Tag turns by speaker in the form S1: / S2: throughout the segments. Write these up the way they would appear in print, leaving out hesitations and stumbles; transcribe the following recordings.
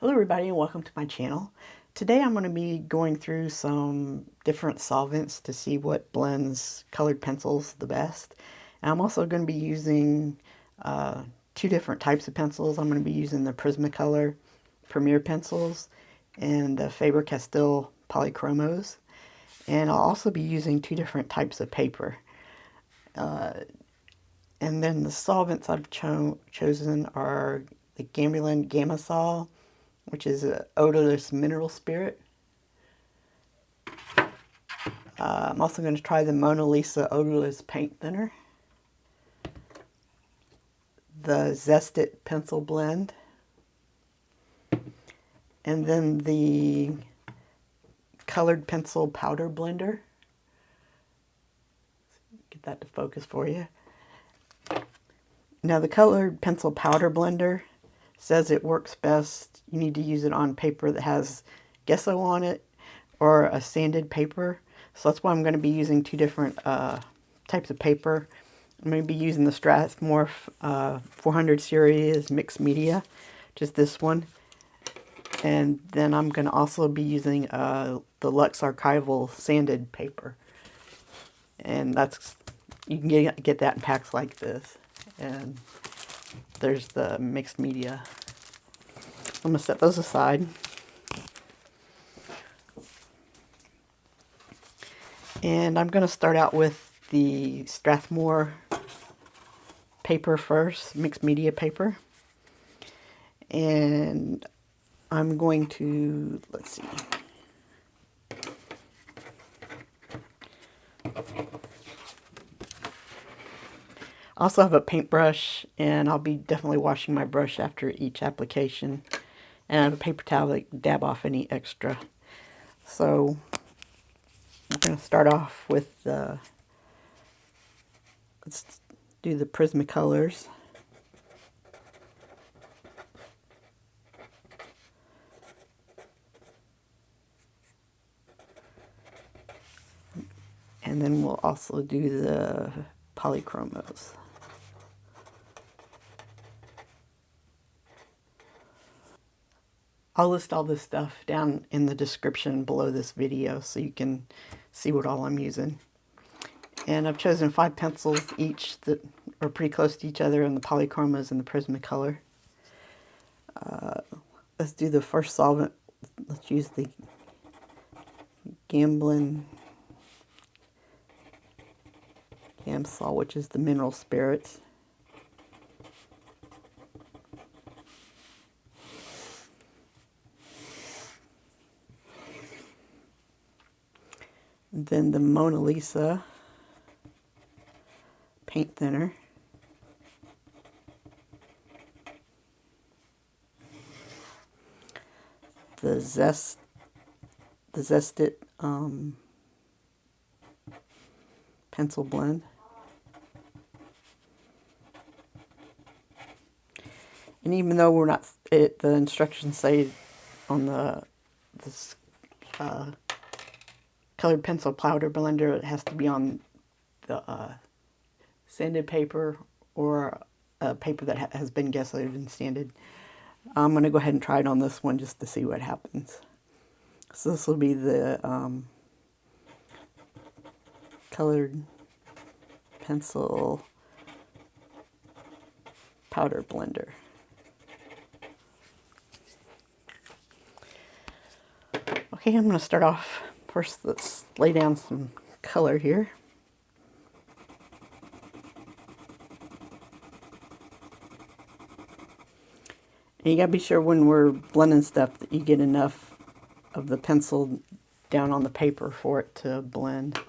S1: Hello everybody and welcome to my channel. Today I'm going to be going through some different solvents to see what blends colored pencils the best. And I'm also going to be using two different types of pencils. I'm going to be using the Prismacolor Premier pencils and the Faber-Castell Polychromos. And I'll also be using two different types of paper. And then the solvents I've chosen are the Gamelin Gamasol, which is an odorless mineral spirit. I'm also going to try the Mona Lisa odorless paint thinner, the Zest-It pencil blend, and then the colored pencil powder blender. Get that to focus for you. Now the colored pencil powder blender says it works best. You need to use it on paper that has gesso on it or a sanded paper. So that's why I'm going to be using two different types of paper. I'm going to be using the Strathmore 400 series mixed media, just this one. And then I'm going to also be using the Lux Archival sanded paper. And that's, you can get that in packs like this. And there's the mixed media. I'm going to set those aside. And I'm going to start out with the Strathmore paper first, mixed media paper. And I'm going to, let's see. I also have a paintbrush, and I'll be definitely washing my brush after each application. And I have a paper towel to dab off any extra. So we're going to start off with the, let's do the Prismacolors. And then we'll also do the Polychromos. I'll list all this stuff down in the description below this video so you can see what all I'm using. And I've chosen 5 pencils each that are pretty close to each other in the Polychromos and the Prismacolor. Let's do the first solvent. Let's use the Gamelin Gamsol, which is the mineral spirits. And then the Mona Lisa paint thinner. The Zest-It pencil blend. And even though we're not, the instructions say on this colored pencil powder blender, it has to be on the sanded paper or a paper that has been gessoed and sanded. I'm going to go ahead and try it on this one just to see what happens. So this will be the colored pencil powder blender. Okay, I'm going to start off first. Let's lay down some color here. And you gotta be sure when we're blending stuff that you get enough of the pencil down on the paper for it to blend.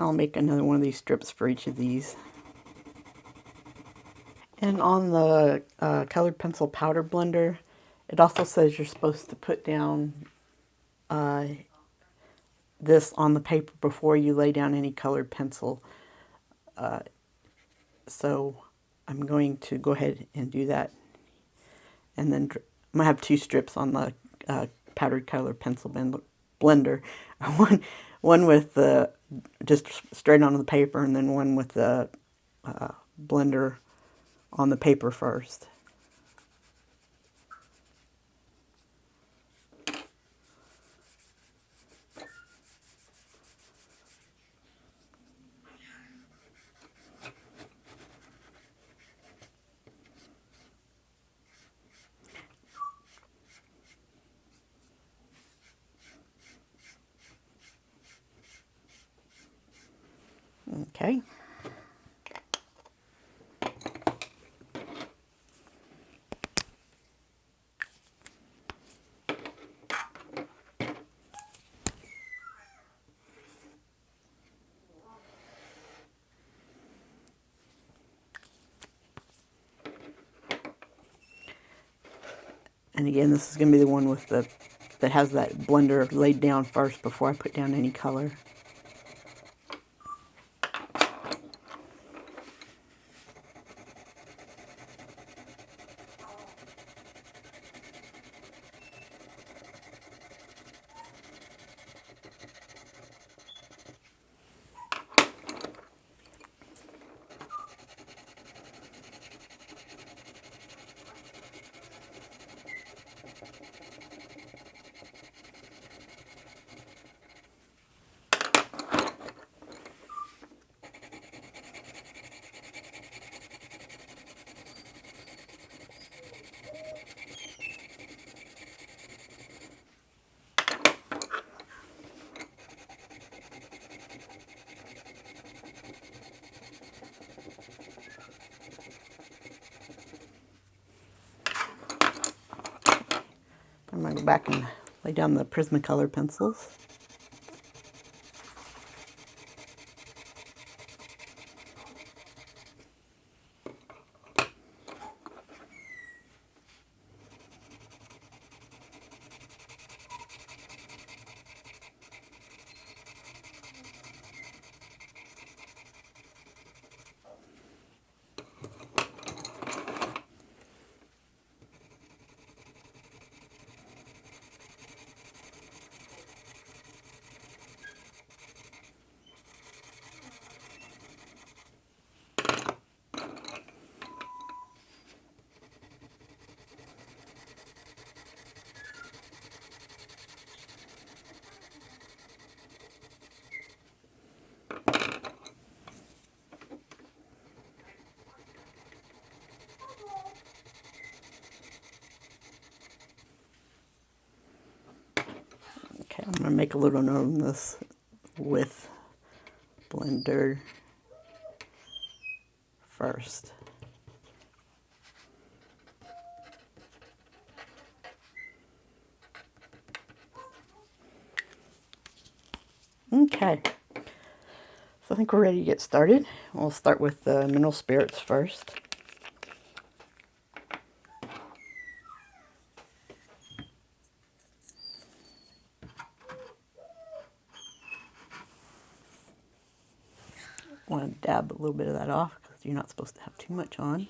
S1: I'll make another one of these strips for each of these. And on the colored pencil powder blender, it also says you're supposed to put down this on the paper before you lay down any colored pencil. So I'm going to go ahead and do that. And then I'm going to have two strips on the powdered colored pencil blender. one with the just straight onto the paper, and then one with the blender on the paper first. Okay. And again, this is going to be the one with the that has that blender laid down first before I put down any color. I'm going to go back and lay down the Prismacolor pencils. Okay, I'm going to make a little note on this with blender first. Okay, so I think we're ready to get started. We'll start with the mineral spirits first. I want to dab a little bit of that off because you're not supposed to have too much on.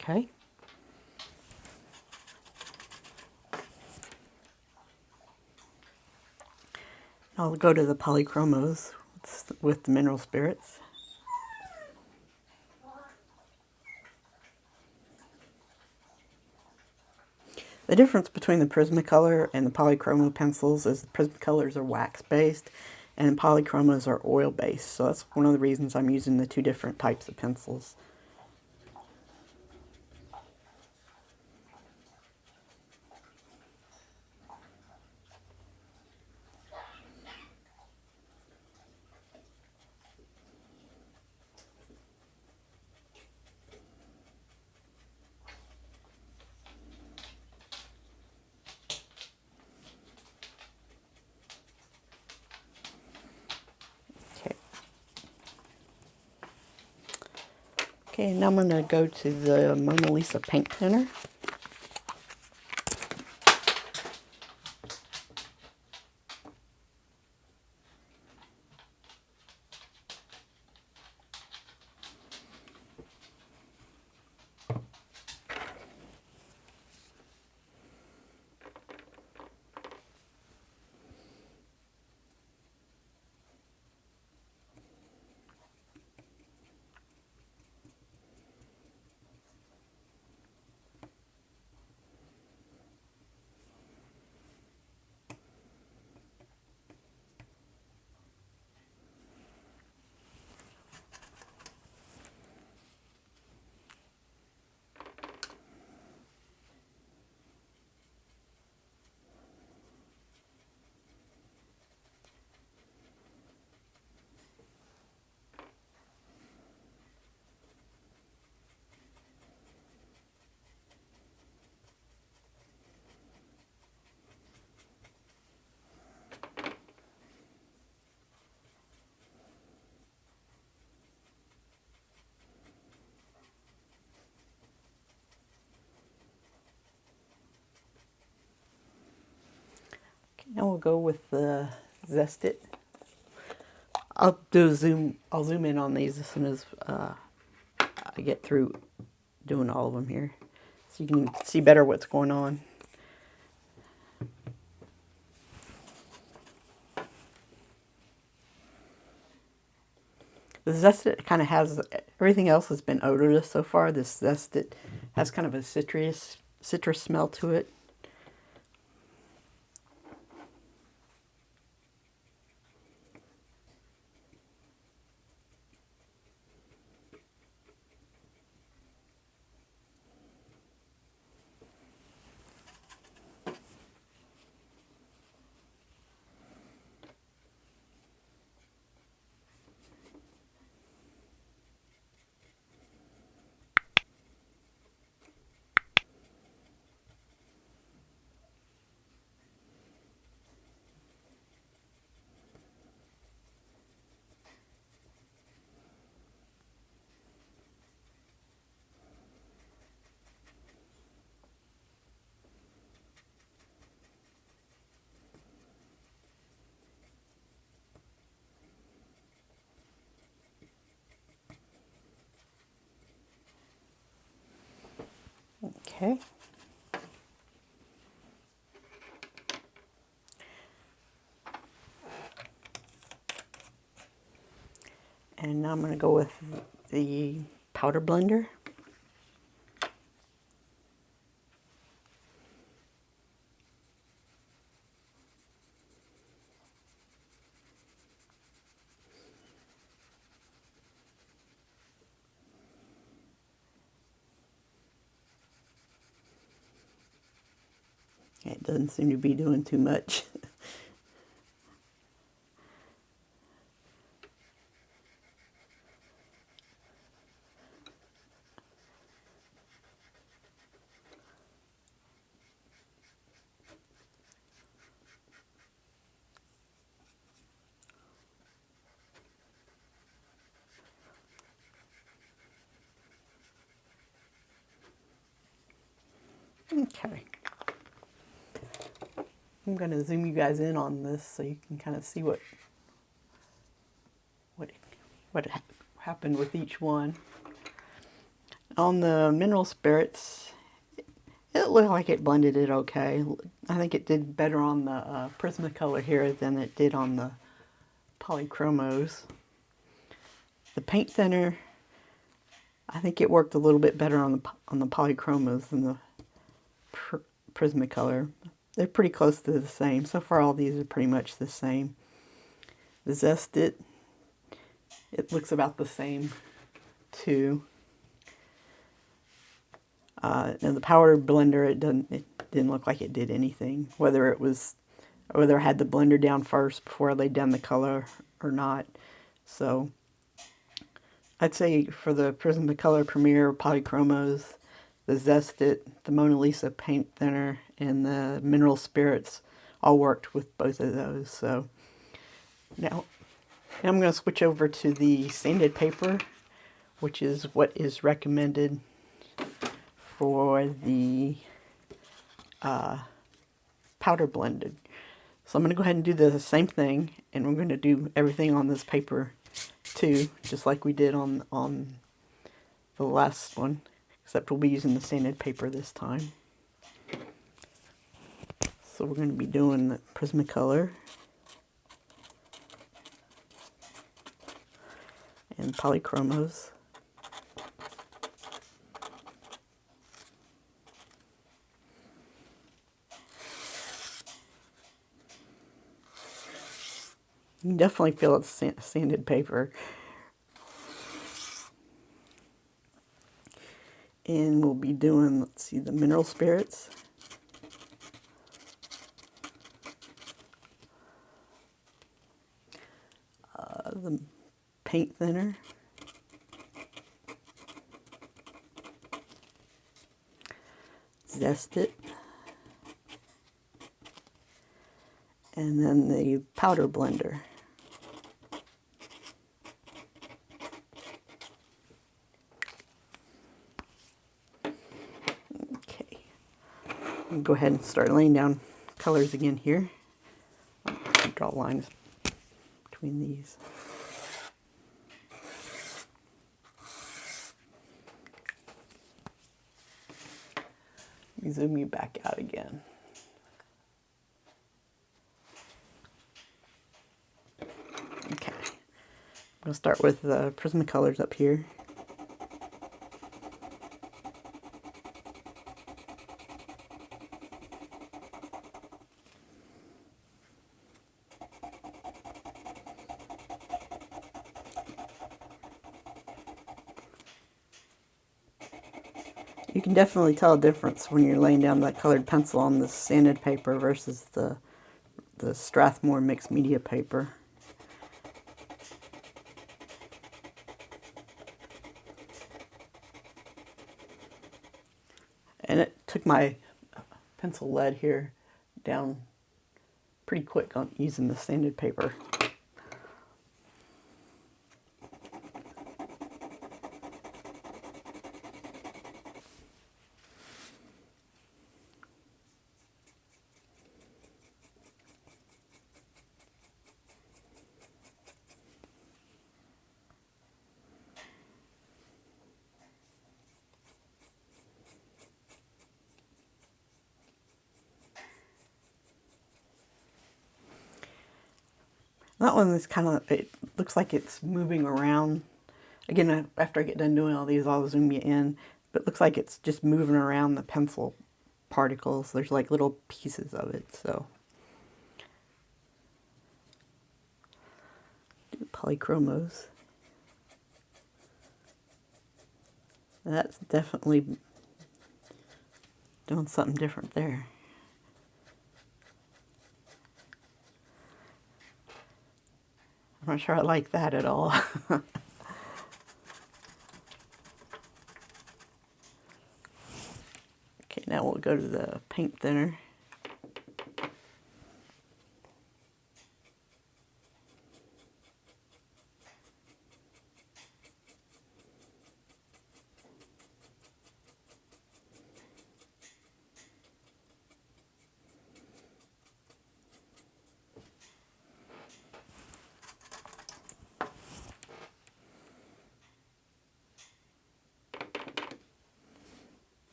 S1: Okay. I'll go to the polychromos with the mineral spirits. The difference between the Prismacolor and the Polychroma pencils is the Prismacolors are wax-based and the Polychromas are oil-based. So that's one of the reasons I'm using the two different types of pencils. Okay. Okay, now I'm going to go to the Mona Lisa paint thinner. Now we'll go with the Zest It. I'll zoom in on these as soon as I get through doing all of them here, so you can see better what's going on. The Zest It kind of has, everything else has been odorless so far. This Zest It has kind of a citrus smell to it. Okay. And now I'm going to go with the powder blender. It doesn't seem to be doing too much. Okay. I'm going to zoom you guys in on this so you can kind of see what happened with each one. On the mineral spirits, it looked like it blended it okay. I think it did better on the Prismacolor here than it did on the Polychromos. The paint thinner, I think it worked a little bit better on the Polychromos than the Prismacolor. They're pretty close to the same. So far all these are pretty much the same. The Zest It looks about the same too. And the powder blender, it didn't look like it did anything. Whether I had the blender down first before I laid down the color or not. So I'd say for the Prismacolor Premier Polychromos, the Zest It, the Mona Lisa paint thinner, and the Mineral Spirits all worked with both of those. So now I'm going to switch over to the sanded paper, which is what is recommended for the powder blended. So I'm going to go ahead and do the same thing, and we're going to do everything on this paper too, just like we did on the last one, except we'll be using the sanded paper this time. So we're going to be doing the Prismacolor and Polychromos. You can definitely feel it's sanded paper. And we'll be doing, let's see, the Mineral Spirits. The paint thinner. Zest It. And then the powder blender. Okay. I'll go ahead and start laying down colors again here. I'll draw lines between these. Let me zoom you back out again. Okay, I'm going to start with the Prismacolors up here. You can definitely tell a difference when you're laying down that colored pencil on the sanded paper versus the Strathmore mixed media paper. And it took my pencil lead here down pretty quick on using the sanded paper. That one is kind of, it looks like it's moving around. Again, after I get done doing all these, I'll zoom you in. But it looks like it's just moving around the pencil particles. There's like little pieces of it, so. Do Polychromos. That's definitely doing something different there. I'm not sure I like that at all. Okay, now we'll go to the paint thinner.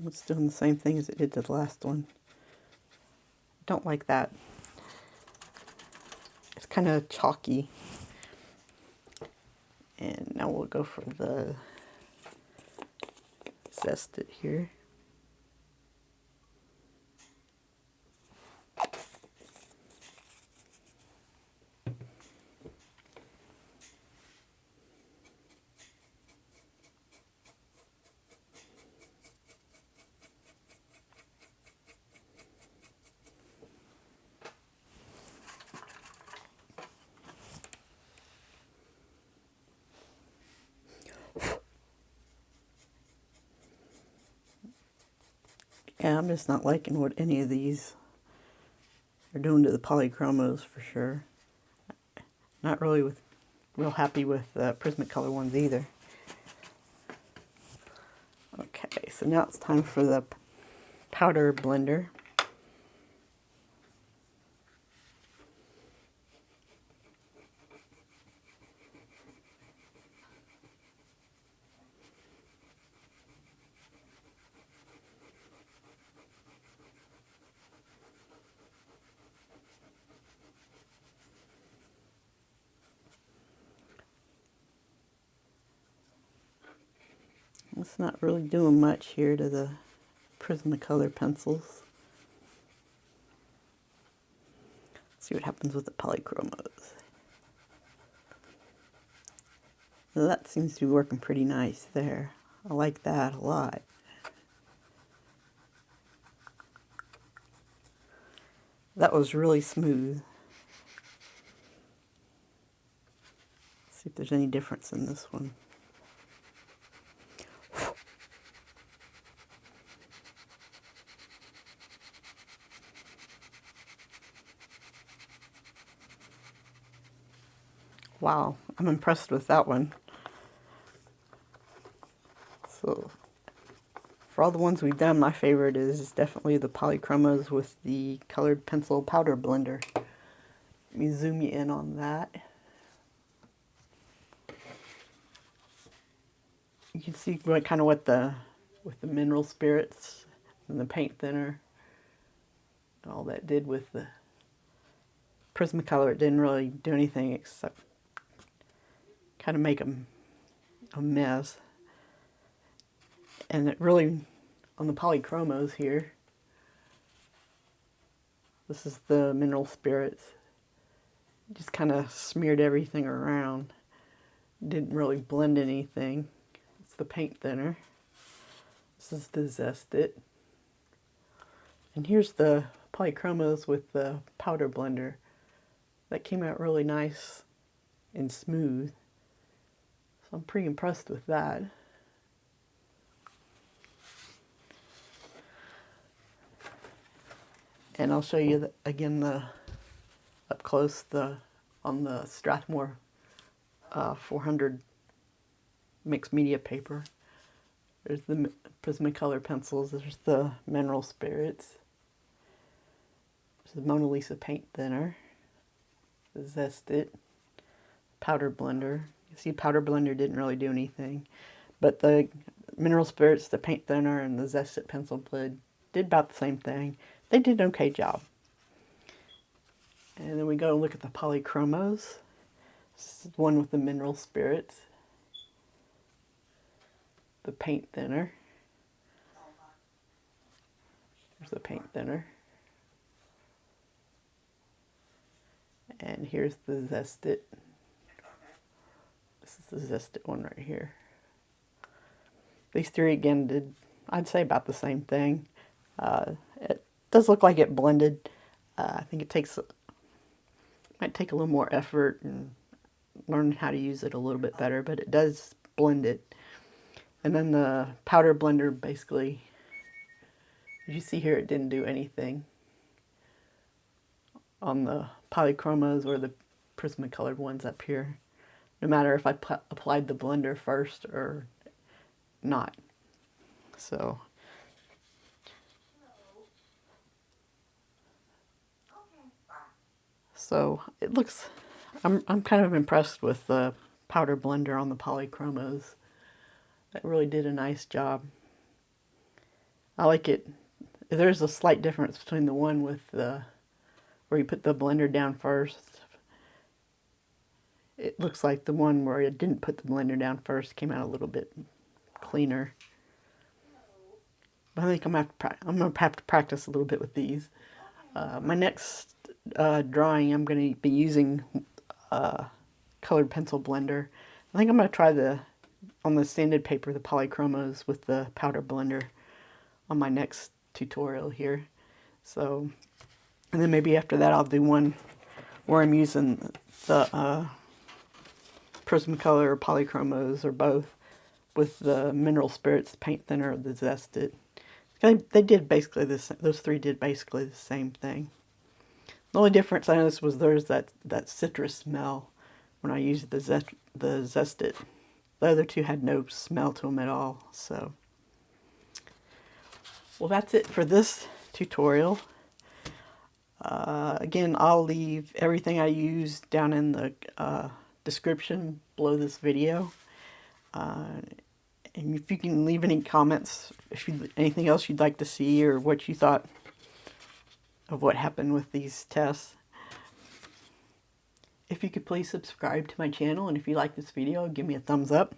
S1: It's doing the same thing as it did to the last one. Don't like that. It's kind of chalky. And now we'll go for the Zest It here. Yeah, I'm just not liking what any of these are doing to the polychromos for sure. Not really real happy with Prismacolor ones either. Okay, so now it's time for the powder blender. It's not really doing much here to the Prismacolor pencils. Let's see what happens with the polychromos. Well, that seems to be working pretty nice there. I like that a lot. That was really smooth. Let's see if there's any difference in this one. Wow, I'm impressed with that one. So, for all the ones we've done, my favorite is definitely the polychromos with the colored pencil powder blender. Let me zoom you in on that. You can see kind of what with the mineral spirits and the paint thinner and all that did with the Prismacolor. It didn't really do anything except kind of make a mess. And it really, on the polychromos here, this is the mineral spirits. Just kind of smeared everything around. Didn't really blend anything. It's the paint thinner. This is the Zest It. And here's the polychromos with the powder blender. That came out really nice and smooth. So I'm pretty impressed with that. And I'll show you again up close on the Strathmore 400 mixed media paper. There's the Prismacolor pencils. There's the mineral spirits. There's the Mona Lisa paint thinner. The Zest It powder blender. You see, powder blender didn't really do anything, but the mineral spirits, the paint thinner, and the Zest It pencil blend did about the same thing. They did an okay job. And then we go and look at the polychromos. This is one with the mineral spirits, the paint thinner. There's the paint thinner. And here's the Zest It. This is the Zest It one right here. These three again did, I'd say, about the same thing. It does look like it blended. I think it might take a little more effort and learn how to use it a little bit better, but it does blend it. And then the powder blender, basically, as you see here, it didn't do anything on the polychromos or the Prismacolor ones up here, no matter if I applied the blender first or not. So it looks, I'm kind of impressed with the powder blender on the polychromos. That really did a nice job. I like it. There's a slight difference between the one with where you put the blender down first. It looks like the one where it didn't put the blender down first came out a little bit cleaner. But I think I'm gonna have to practice a little bit with these. My next drawing, I'm going to be using colored pencil blender. I think I'm going to try on the sanded paper, the polychromos with the powder blender on my next tutorial here. So, and then maybe after that I'll do one where I'm using the Prismacolor or polychromos or both with the mineral spirits paint thinner or the Zest It. They did basically this. Those three did basically the same thing. The only difference I noticed was there's that citrus smell when I used the Zest It. The other two had no smell to them at all. So, well, that's it for this tutorial. Again, I'll leave everything I use down in the description below this video. And if you can leave any comments, anything else you'd like to see or what you thought of what happened with these tests. If you could please subscribe to my channel, and if you like this video, give me a thumbs up.